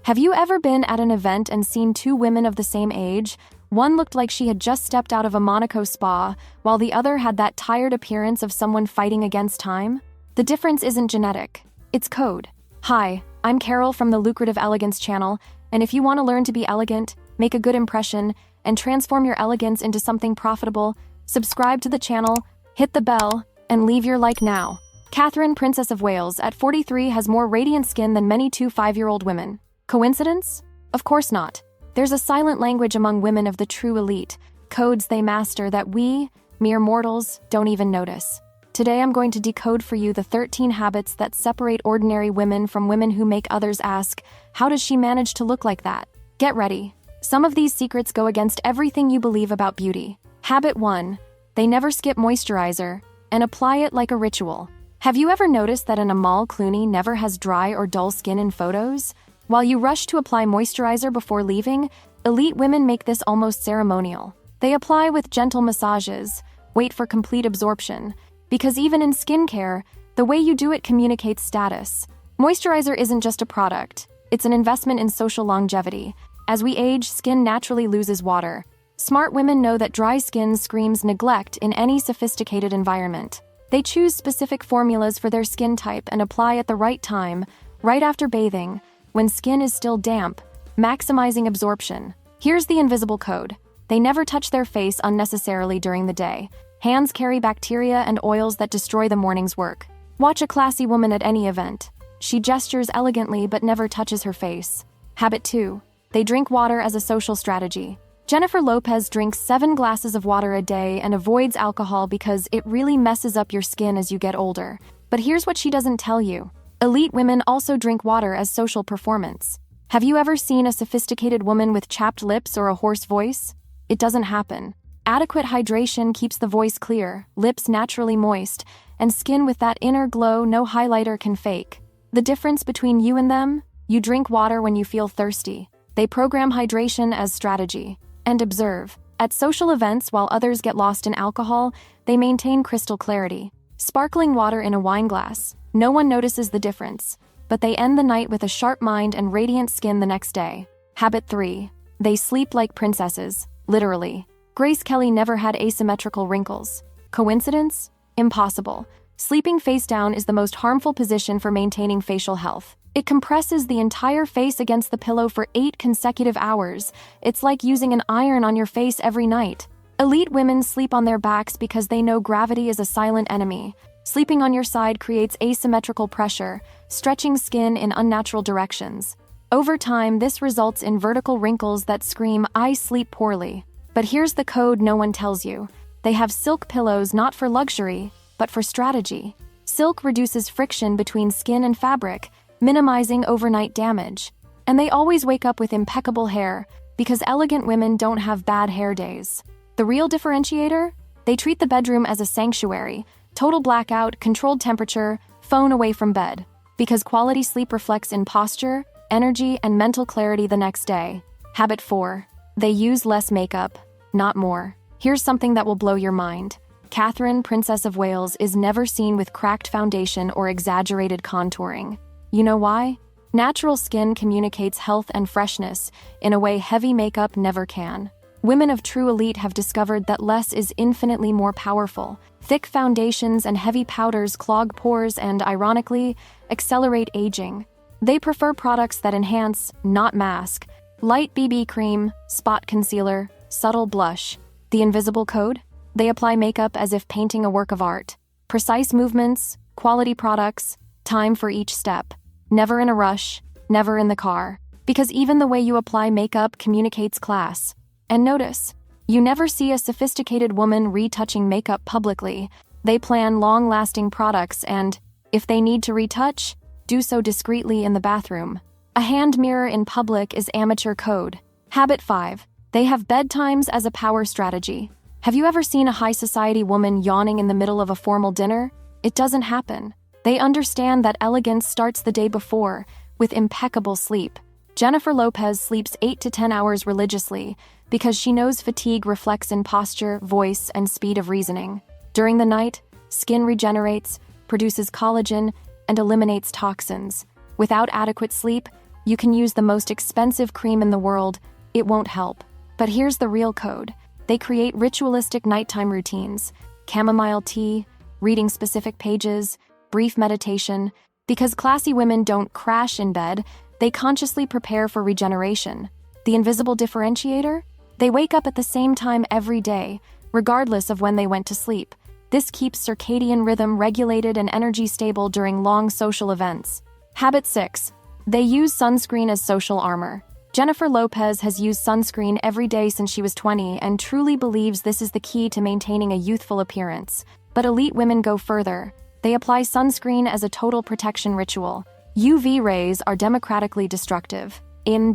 Have you ever been at an event and seen two women of the same age? One looked like she had just stepped out of a Monaco spa, while the other had that tired appearance of someone fighting against time? The difference isn't genetic, it's code. Hi, I'm Carol from the Lucrative Elegance channel, and if you want to learn to be elegant, make a good impression, and transform your elegance into something profitable, subscribe to the channel, hit the bell, and leave your like now. Catherine, Princess of Wales, at 43 has more radiant skin than many 5-year-old women. Coincidence? Of course not. There's a silent language among women of the true elite, codes they master that we, mere mortals, don't even notice. Today I'm going to decode for you the 13 habits that separate ordinary women from women who make others ask, how does she manage to look like that? Get ready. Some of these secrets go against everything you believe about beauty. Habit 1. They never skip moisturizer and apply it like a ritual. Have you ever noticed that an Amal Clooney never has dry or dull skin in photos? While you rush to apply moisturizer before leaving, elite women make this almost ceremonial. They apply with gentle massages, wait for complete absorption, because even in skincare, the way you do it communicates status. Moisturizer isn't just a product, it's an investment in social longevity. As we age, skin naturally loses water. Smart women know that dry skin screams neglect in any sophisticated environment. They choose specific formulas for their skin type and apply at the right time, right after bathing, when skin is still damp, maximizing absorption. Here's the invisible code. They never touch their face unnecessarily during the day. Hands carry bacteria and oils that destroy the morning's work. Watch a classy woman at any event. She gestures elegantly but never touches her face. Habit 2. They drink water as a social strategy. Jennifer Lopez drinks 7 glasses of water a day and avoids alcohol because it really messes up your skin as you get older. But here's what she doesn't tell you. Elite women also drink water as social performance. Have you ever seen a sophisticated woman with chapped lips or a hoarse voice? It doesn't happen. Adequate hydration keeps the voice clear, lips naturally moist, and skin with that inner glow no highlighter can fake. The difference between you and them? You drink water when you feel thirsty. They program hydration as strategy. And observe. At social events, while others get lost in alcohol, they maintain crystal clarity. Sparkling water in a wine glass. No one notices the difference, but they end the night with a sharp mind and radiant skin the next day. Habit 3. They sleep like princesses, literally. Grace Kelly never had asymmetrical wrinkles. Coincidence? Impossible. Sleeping face down is the most harmful position for maintaining facial health. It compresses the entire face against the pillow for 8 consecutive hours. It's like using an iron on your face every night. Elite women sleep on their backs because they know gravity is a silent enemy. Sleeping on your side creates asymmetrical pressure, stretching skin in unnatural directions. Over time, this results in vertical wrinkles that scream, "I sleep poorly." But here's the code no one tells you. They have silk pillows not for luxury, but for strategy. Silk reduces friction between skin and fabric, minimizing overnight damage. And they always wake up with impeccable hair, because elegant women don't have bad hair days. The real differentiator? They treat the bedroom as a sanctuary. Total blackout, controlled temperature, phone away from bed. Because quality sleep reflects in posture, energy, and mental clarity the next day. Habit 4. They use less makeup, not more. Here's something that will blow your mind. Catherine, Princess of Wales, is never seen with cracked foundation or exaggerated contouring. You know why? Natural skin communicates health and freshness in a way heavy makeup never can. Women of true elite have discovered that less is infinitely more powerful. Thick foundations and heavy powders clog pores and, ironically, accelerate aging. They prefer products that enhance, not mask. Light BB cream, spot concealer, subtle blush. The invisible code? They apply makeup as if painting a work of art. Precise movements, quality products, time for each step. Never in a rush, never in the car. Because even the way you apply makeup communicates class. And notice, you never see a sophisticated woman retouching makeup publicly. They plan long-lasting products and, if they need to retouch, do so discreetly in the bathroom. A hand mirror in public is amateur code. Habit 5. They have bedtimes as a power strategy. Have you ever seen a high society woman yawning in the middle of a formal dinner? It doesn't happen. They understand that elegance starts the day before, with impeccable sleep. Jennifer Lopez sleeps 8 to 10 hours religiously because she knows fatigue reflects in posture, voice, and speed of reasoning. During the night, skin regenerates, produces collagen, and eliminates toxins. Without adequate sleep, You can use the most expensive cream in the world, it won't help. But here's the real code. They create ritualistic nighttime routines, chamomile tea, reading specific pages, brief meditation. Because classy women don't crash in bed, they consciously prepare for regeneration. The invisible differentiator? They wake up at the same time every day, regardless of when they went to sleep. This keeps circadian rhythm regulated and energy stable during long social events. Habit 6. They use sunscreen as social armor. Jennifer Lopez has used sunscreen every day since she was 20 and truly believes this is the key to maintaining a youthful appearance. But elite women go further. They apply sunscreen as a total protection ritual. UV rays are democratically destructive. In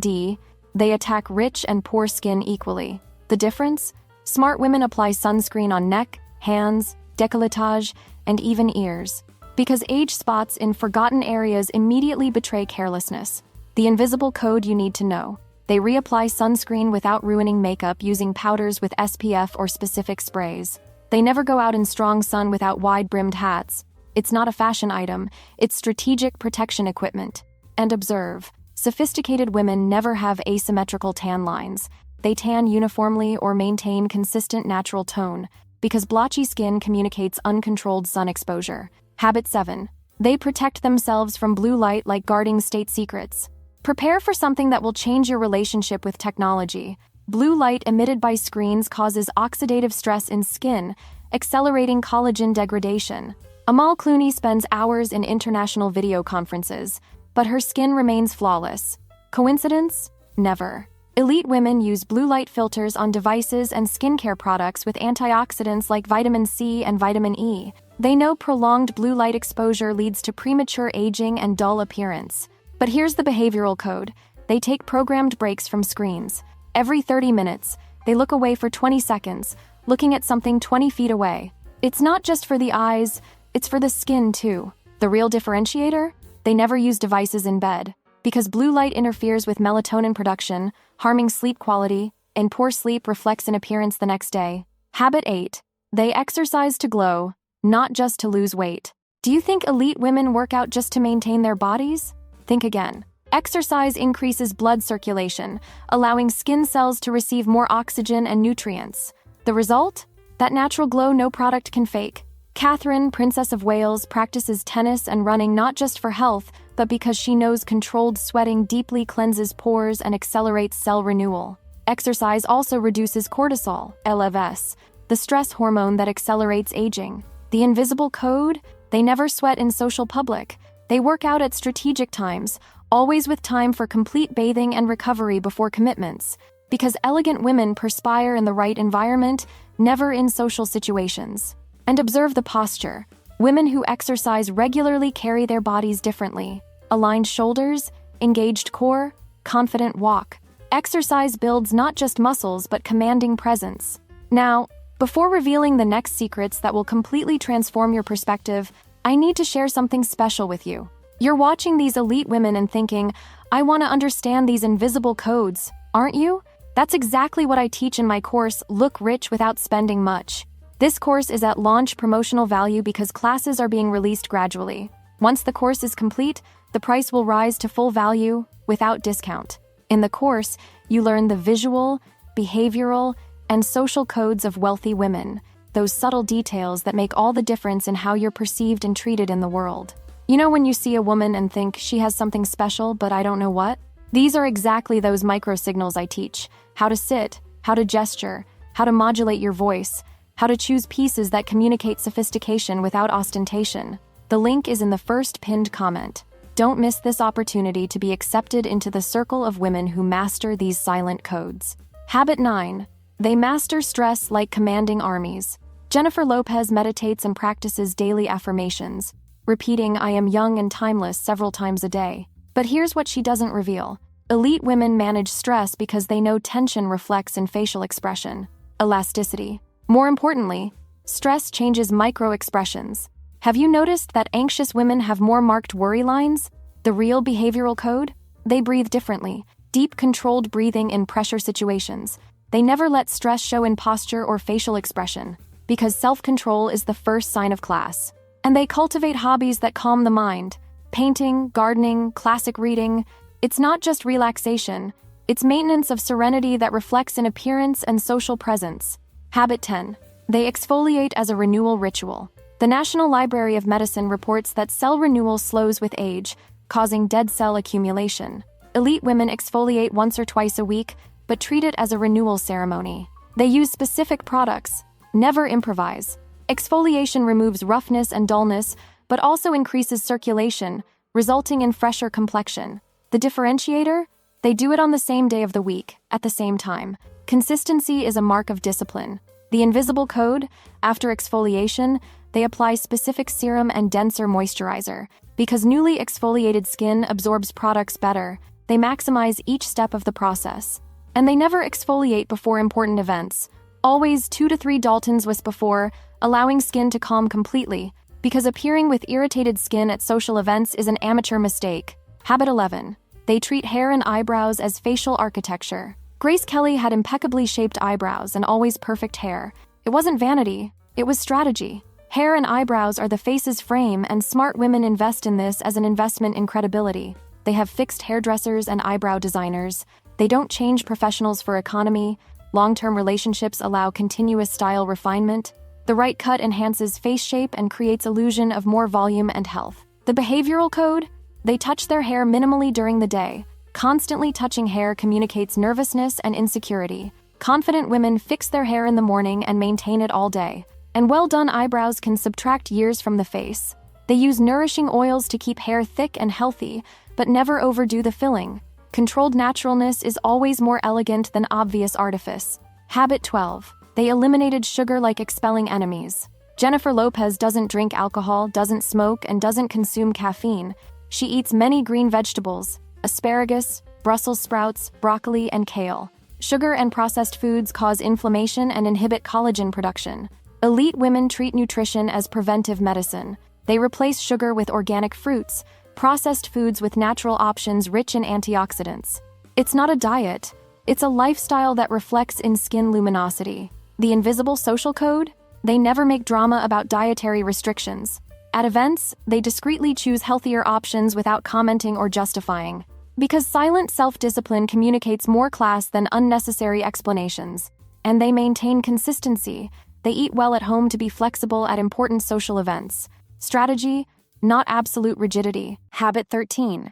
they attack rich and poor skin equally. The difference? Smart women apply sunscreen on neck, hands, décolletage, and even ears. Because age spots in forgotten areas immediately betray carelessness. The invisible code you need to know. They reapply sunscreen without ruining makeup using powders with SPF or specific sprays. They never go out in strong sun without wide-brimmed hats. It's not a fashion item, it's strategic protection equipment. And observe, sophisticated women never have asymmetrical tan lines. They tan uniformly or maintain consistent natural tone, because blotchy skin communicates uncontrolled sun exposure. Habit 7. They protect themselves from blue light like guarding state secrets. Prepare for something that will change your relationship with technology. Blue light emitted by screens causes oxidative stress in skin, accelerating collagen degradation. Amal Clooney spends hours in international video conferences, but her skin remains flawless. Coincidence? Never. Elite women use blue light filters on devices and skincare products with antioxidants like vitamin C and vitamin E. They know prolonged blue light exposure leads to premature aging and dull appearance. But here's the behavioral code. They take programmed breaks from screens. Every 30 minutes, they look away for 20 seconds, looking at something 20 feet away. It's not just for the eyes, it's for the skin too. The real differentiator? They never use devices in bed. Because blue light interferes with melatonin production, harming sleep quality, and poor sleep reflects in appearance the next day. Habit 8. They exercise to glow, not just to lose weight. Do you think elite women work out just to maintain their bodies? Think again. Exercise increases blood circulation, allowing skin cells to receive more oxygen and nutrients. The result? That natural glow no product can fake. Catherine, Princess of Wales, practices tennis and running not just for health, but because she knows controlled sweating deeply cleanses pores and accelerates cell renewal. Exercise also reduces cortisol, LFS, the stress hormone that accelerates aging. The invisible code? They never sweat in social public. They work out at strategic times, always with time for complete bathing and recovery before commitments. Because elegant women perspire in the right environment, never in social situations. And observe the posture. Women who exercise regularly carry their bodies differently. Aligned shoulders, engaged core, confident walk. Exercise builds not just muscles but commanding presence. Now, before revealing the next secrets that will completely transform your perspective, I need to share something special with you. You're watching these elite women and thinking, I want to understand these invisible codes, aren't you? That's exactly what I teach in my course, Look Rich Without Spending Much. This course is at launch promotional value because classes are being released gradually. Once the course is complete, the price will rise to full value without discount. In the course, you learn the visual, behavioral, and social codes of wealthy women, those subtle details that make all the difference in how you're perceived and treated in the world. You know when you see a woman and think she has something special, but I don't know what? These are exactly those micro-signals I teach. How to sit, how to gesture, how to modulate your voice, how to choose pieces that communicate sophistication without ostentation. The link is in the first pinned comment. Don't miss this opportunity to be accepted into the circle of women who master these silent codes. Habit 9. They master stress like commanding armies. Jennifer Lopez meditates and practices daily affirmations, repeating "I am young and timeless" several times a day. But here's what she doesn't reveal. Elite women manage stress because they know tension reflects in facial expression. Elasticity. More importantly, stress changes micro-expressions. Have you noticed that anxious women have more marked worry lines? The real behavioral code? They breathe differently, deep controlled breathing in pressure situations. They never let stress show in posture or facial expression, because self-control is the first sign of class. And they cultivate hobbies that calm the mind. Painting, gardening, classic reading. It's not just relaxation, it's maintenance of serenity that reflects in appearance and social presence. Habit 10. They exfoliate as a renewal ritual. The National Library of Medicine reports that cell renewal slows with age, causing dead cell accumulation. Elite women exfoliate once or twice a week, but treat it as a renewal ceremony. They use specific products, never improvise. Exfoliation removes roughness and dullness, but also increases circulation, resulting in fresher complexion. The differentiator? They do it on the same day of the week, at the same time. Consistency is a mark of discipline. The invisible code? After exfoliation, they apply specific serum and denser moisturizer. Because newly exfoliated skin absorbs products better, they maximize each step of the process. And they never exfoliate before important events. Always 2 to 3 Dalton's wisps before, allowing skin to calm completely, because appearing with irritated skin at social events is an amateur mistake. Habit 11. They treat hair and eyebrows as facial architecture. Grace Kelly had impeccably shaped eyebrows and always perfect hair. It wasn't vanity, it was strategy. Hair and eyebrows are the face's frame, and smart women invest in this as an investment in credibility. They have fixed hairdressers and eyebrow designers. They don't change professionals for economy. Long-term relationships allow continuous style refinement. The right cut enhances face shape and creates illusion of more volume and health. The behavioral code? They touch their hair minimally during the day. Constantly touching hair communicates nervousness and insecurity. Confident women fix their hair in the morning and maintain it all day. And well-done eyebrows can subtract years from the face. They use nourishing oils to keep hair thick and healthy, but never overdo the filling. Controlled naturalness is always more elegant than obvious artifice. Habit 12. They eliminated sugar like expelling enemies. Jennifer Lopez doesn't drink alcohol, doesn't smoke, and doesn't consume caffeine. She eats many green vegetables, asparagus, Brussels sprouts, broccoli, and kale. Sugar and processed foods cause inflammation and inhibit collagen production. Elite women treat nutrition as preventive medicine. They replace sugar with organic fruits, processed foods with natural options rich in antioxidants. It's not a diet, it's a lifestyle that reflects in skin luminosity. The invisible social code? They never make drama about dietary restrictions. At events, they discreetly choose healthier options without commenting or justifying. Because silent self-discipline communicates more class than unnecessary explanations. And they maintain consistency. They eat well at home to be flexible at important social events. Strategy, not absolute rigidity. Habit 13.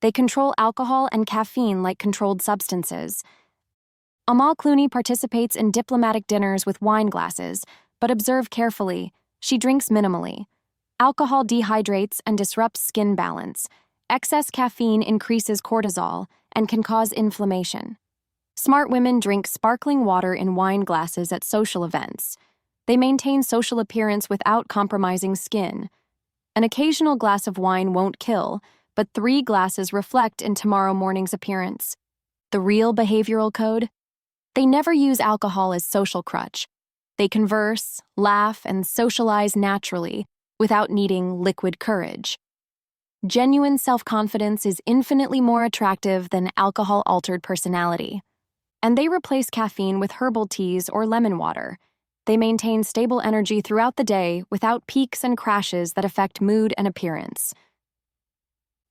They control alcohol and caffeine like controlled substances. Amal Clooney participates in diplomatic dinners with wine glasses, but observe carefully, she drinks minimally. Alcohol dehydrates and disrupts skin balance. Excess caffeine increases cortisol and can cause inflammation. Smart women drink sparkling water in wine glasses at social events. They maintain social appearance without compromising skin. An occasional glass of wine won't kill, but 3 glasses reflect in tomorrow morning's appearance. The real behavioral code? They never use alcohol as social crutch. They converse, laugh, and socialize naturally, without needing liquid courage. Genuine self-confidence is infinitely more attractive than alcohol-altered personality. And they replace caffeine with herbal teas or lemon water. They maintain stable energy throughout the day without peaks and crashes that affect mood and appearance.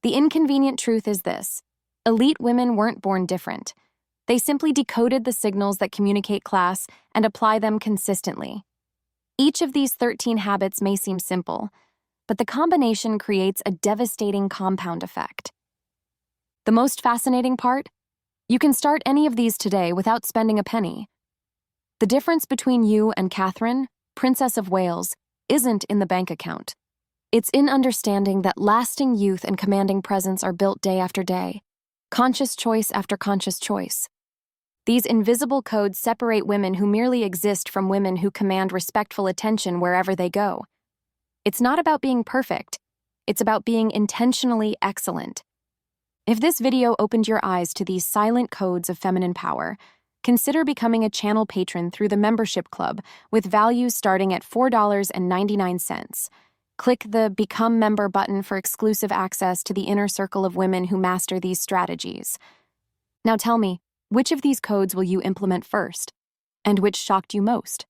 The inconvenient truth is this: elite women weren't born different. They simply decoded the signals that communicate class and apply them consistently. Each of these 13 habits may seem simple, but the combination creates a devastating compound effect. The most fascinating part? You can start any of these today without spending a penny. The difference between you and Catherine, Princess of Wales, isn't in the bank account. It's in understanding that lasting youth and commanding presence are built day after day, conscious choice after conscious choice. These invisible codes separate women who merely exist from women who command respectful attention wherever they go. It's not about being perfect. It's about being intentionally excellent. If this video opened your eyes to these silent codes of feminine power, consider becoming a channel patron through the membership club with values starting at $4.99. Click the Become Member button for exclusive access to the inner circle of women who master these strategies. Now tell me, which of these codes will you implement first? And which shocked you most?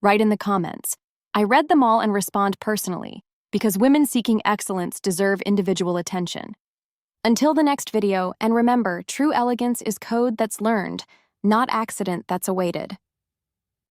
Write in the comments. I read them all and respond personally, because women seeking excellence deserve individual attention. Until the next video, and remember, true elegance is code that's learned, not accident that's awaited.